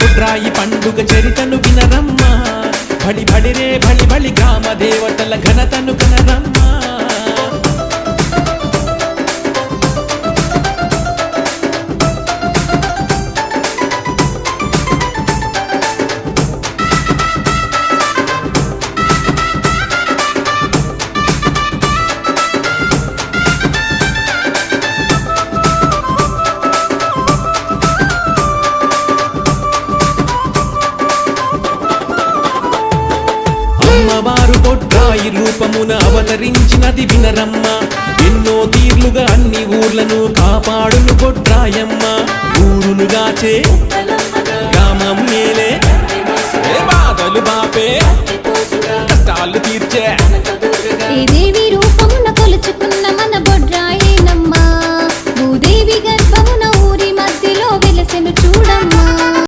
బుడ్రాయి పండుగ చరితను వినరమ్మా బడి బడిరే బలి బలి గ్రామ దేవతల ఘనతను కనరమ్మా అమ్మవారు బొడ్రాయి రూపమున అవతరించినది వినరమ్మ ఎన్నో తీర్లుగా అన్ని ఊర్లను కాపాడును బొడ్రాయమ్మ ఊరును గాచే